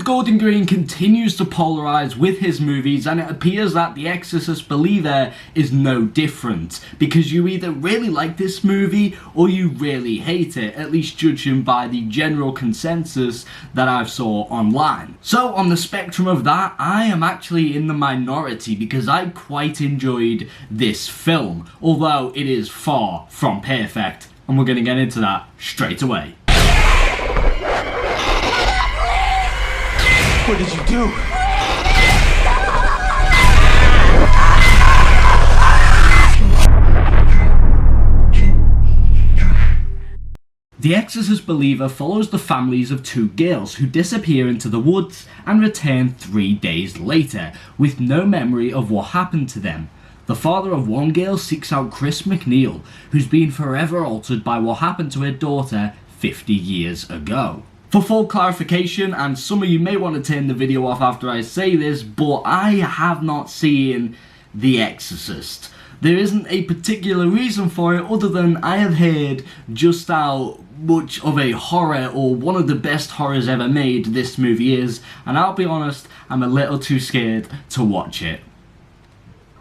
Gordon Green continues to polarize with his movies, and it appears that The Exorcist Believer is no different, because you either really like this movie or you really hate it, at least judging by the general consensus that I've saw online. So on the spectrum of that, I am actually in the minority because I quite enjoyed this film, although it is far from perfect, and we're going to get into that straight away. What did you do? The Exorcist Believer follows the families of two girls who disappear into the woods and return 3 days later with no memory of what happened to them. The father of one girl seeks out Chris MacNeil, who's been forever altered by what happened to her daughter 50 years ago. For full clarification, and some of you may want to turn the video off after I say this, but I have not seen The Exorcist. There isn't a particular reason for it other than I have heard just how much of a horror, or one of the best horrors ever made, this movie is, and I'll be honest, I'm a little too scared to watch it.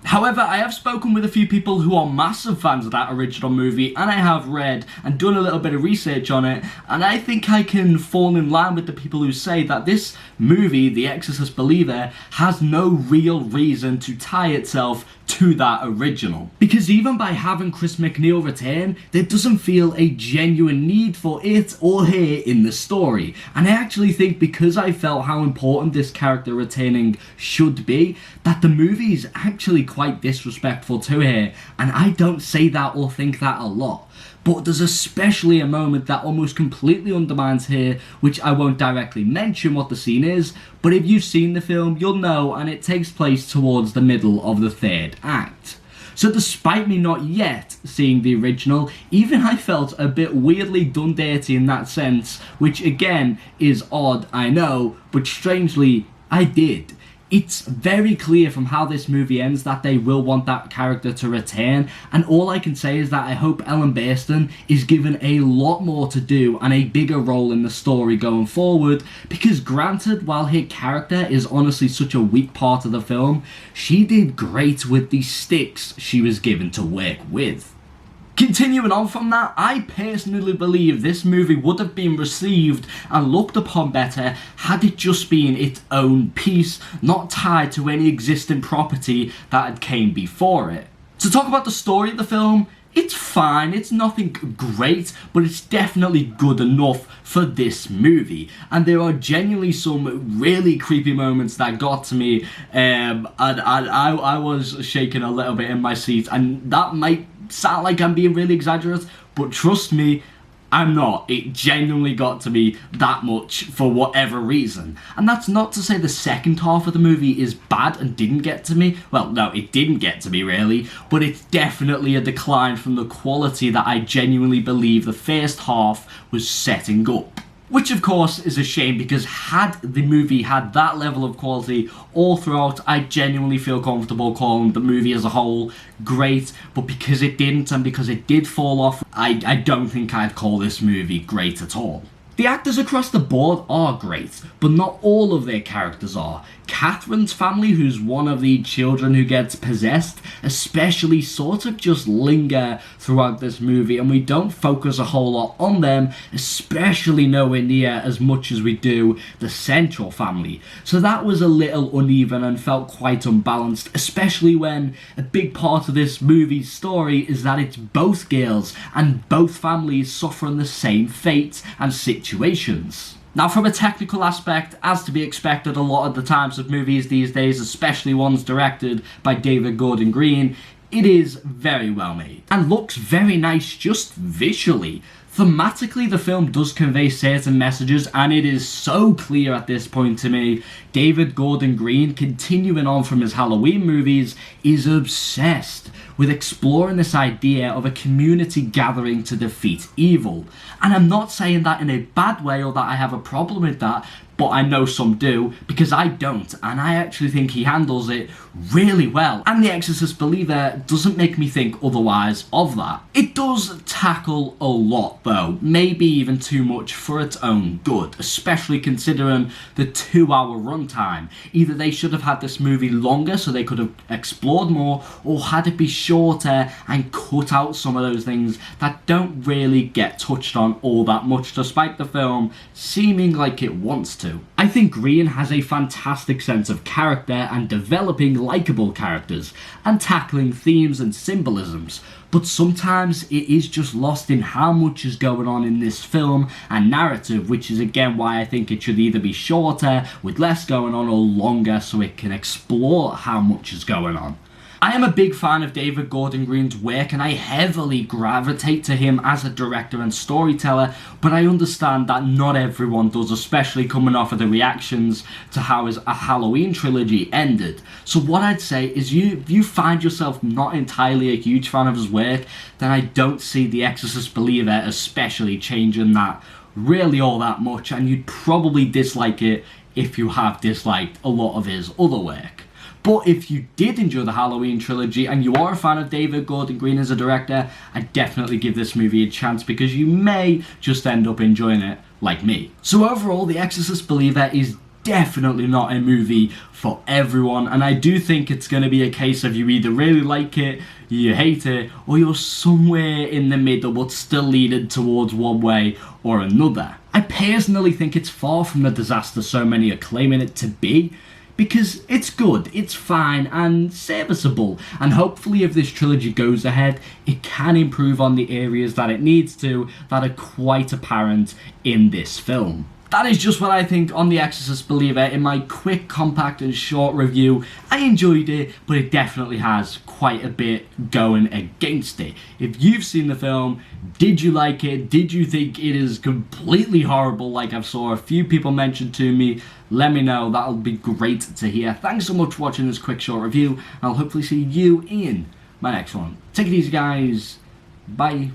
However, I have spoken with a few people who are massive fans of that original movie, and I have read and done a little bit of research on it, and I think I can fall in line with the people who say that this movie, The Exorcist Believer, has no real reason to tie itself to that original. Because even by having Chris MacNeil return, there doesn't feel a genuine need for it or her in the story. And I actually think, because I felt how important this character returning should be, that the movie is actually quite disrespectful to her, and I don't say that or think that a lot. But there's especially a moment that almost completely undermines her, which I won't directly mention what the scene is, but if you've seen the film, you'll know, and it takes place towards the middle of the third act. So despite me not yet seeing the original, even I felt a bit weirdly done dirty in that sense, which again is odd, I know, but strangely, I did. It's very clear from how this movie ends that they will want that character to return, and all I can say is that I hope Ellen Burstyn is given a lot more to do and a bigger role in the story going forward, because granted, while her character is honestly such a weak part of the film, she did great with the sticks she was given to work with. Continuing on from that, I personally believe this movie would have been received and looked upon better had it just been its own piece, not tied to any existing property that had came before it. To talk about the story of the film, it's fine, it's nothing great, but it's definitely good enough for this movie. And there are genuinely some really creepy moments that got to me, and I was shaking a little bit in my seat, and that might sound like I'm being really exaggerated, but trust me, I'm not. It genuinely got to me that much for whatever reason. And that's not to say the second half of the movie is bad and didn't get to me. Well, no, it didn't get to me really, but it's definitely a decline from the quality that I genuinely believe the first half was setting up. Which of course is a shame, because had the movie had that level of quality all throughout, I genuinely feel comfortable calling the movie as a whole great, but because it didn't and because it did fall off, I don't think I'd call this movie great at all. The actors across the board are great, but not all of their characters are. Catherine's family, who's one of the children who gets possessed, especially sort of just linger throughout this movie, and we don't focus a whole lot on them, especially nowhere near as much as we do the central family. So that was a little uneven and felt quite unbalanced, especially when a big part of this movie's story is that it's both girls and both families suffering the same fate and situations. Now, from a technical aspect, as to be expected a lot of the times of movies these days, especially ones directed by David Gordon Green, it is very well made and looks very nice just visually. Thematically, the film does convey certain messages, and it is so clear at this point to me. David Gordon Green, continuing on from his Halloween movies, is obsessed with exploring this idea of a community gathering to defeat evil. And I'm not saying that in a bad way or that I have a problem with that, but I know some do, because I don't, and I actually think he handles it really well. And The Exorcist Believer doesn't make me think otherwise of that. It does tackle a lot though, maybe even too much for its own good, especially considering the 2-hour runtime. Either they should have had this movie longer so they could have explored more, or had it be shorter and cut out some of those things that don't really get touched on all that much, despite the film seeming like it wants to. I think Regan has a fantastic sense of character and developing likeable characters and tackling themes and symbolisms, but sometimes it is just lost in how much is going on in this film and narrative, which is again why I think it should either be shorter with less going on, or longer so it can explore how much is going on. I am a big fan of David Gordon Green's work, and I heavily gravitate to him as a director and storyteller, but I understand that not everyone does, especially coming off of the reactions to how his Halloween trilogy ended. So what I'd say is, if you find yourself not entirely a huge fan of his work, then I don't see The Exorcist Believer especially changing that really all that much, and you'd probably dislike it if you have disliked a lot of his other work. But if you did enjoy the Halloween trilogy and you are a fan of David Gordon Green as a director, I'd definitely give this movie a chance, because you may just end up enjoying it like me. So overall, The Exorcist Believer is definitely not a movie for everyone, and I do think it's going to be a case of you either really like it, you hate it, or you're somewhere in the middle but still leaning towards one way or another. I personally think it's far from the disaster so many are claiming it to be, because it's good, it's fine and serviceable, and hopefully if this trilogy goes ahead, it can improve on the areas that it needs to that are quite apparent in this film. That is just what I think on The Exorcist Believer in my quick, compact and short review. I enjoyed it, but it definitely has quite a bit going against it. If you've seen the film, did you like it? Did you think it is completely horrible like I've saw a few people mention to me? Let me know, that'll be great to hear. Thanks so much for watching this quick short review, and I'll hopefully see you in my next one. Take it easy guys, bye.